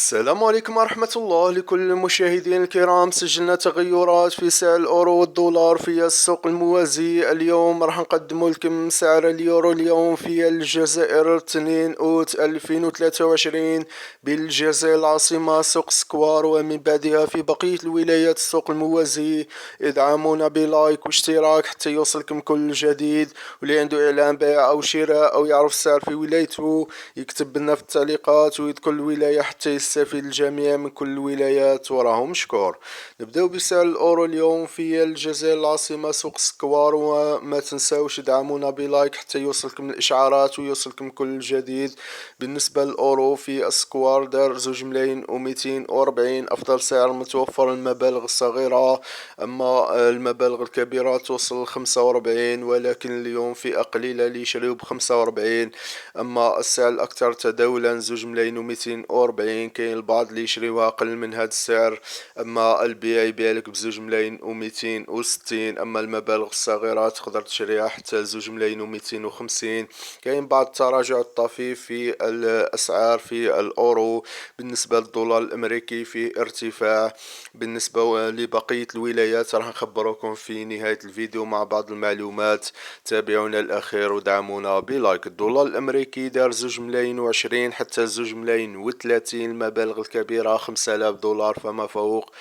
السلام عليكم ورحمة الله لكل المشاهدين الكرام. سجلنا تغيرات في سعر الأورو والدولار في السوق الموازي. اليوم راح نقدم لكم سعر اليورو اليوم في الجزائر 2 أوت 2023 بالجزائر العاصمة سوق سكوار، ومن بعدها في بقية الولايات السوق الموازي. ادعمونا بلايك واشتراك حتى يوصلكم كل جديد، واللي عنده إعلان بيع أو شراء أو يعرف السعر في ولايته يكتب لنا في التعليقات ويذكر الولاية حتى يستفيد الجميع من كل الولايات، وراهو مشكور. نبداو بسعر الأورو اليوم في الجزائر العاصمة سوق سكوار، وما تنساوش دعمونا بلايك حتى يوصلكم الإشعارات ويوصلكم كل جديد. بالنسبة للأورو في السكوار دار 2,240 أفضل سعر متوفر المبالغ الصغيرة، أما المبالغ الكبيرة توصل 45، ولكن اليوم فئة قليلة اللي يشريو ب45. أما السعر الأكثر تداولا 2,240، كاين البعض اللي يشريوها أقل من هذا السعر، أما البيع يبيعلك ب2,260. أما المبالغ الصغيرة تقدر تشريها حتى 2,250. كاين بعض التراجع الطفيف في الأسعار في الأورو. بالنسبة للدولار الأمريكي في ارتفاع. بالنسبة لبقية الولايات راح نخبركم في نهاية الفيديو مع بعض المعلومات. تابعونا الأخير ودعمونا بلايك. الدولار الأمريكي دار 2,020,000 حتى 2,030,000، المبالغ الكبيرة 5,000 دولار فما فوق.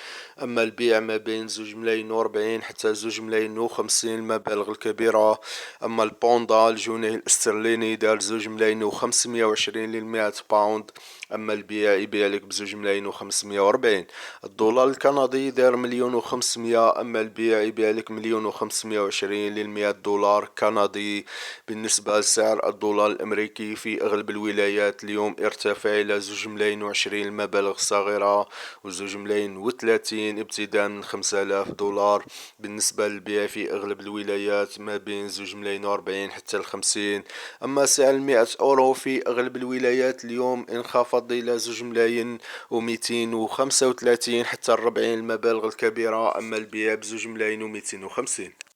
أما البيع ما بين 2,040,000 حتى 2,050,000، المبالغ الكبيرة. أما البوندا الجنيه الاسترليني دار 2,520 للمئة باوند، أما البيع يبيع لك ب2,540. الدولار الكندي دار 1,500,000، أما البيع يبيع لك 1,520 للمئة دولار كندي. بالنسبة لسعر الدولار الأمريكي في أغلب الولايات اليوم ارتفع إلى 2,020 المبالغ الصغيرة، و2,030 ابتداء من 5,000 دولار. بالنسبة للبيع في أغلب الولايات ما بين 2,040 حتى 50. أما سعر 100 أورو في أغلب الولايات اليوم انخفض إلى 2,235 حتى 40، المبالغ الكبيرة. أما البيع ب2,250.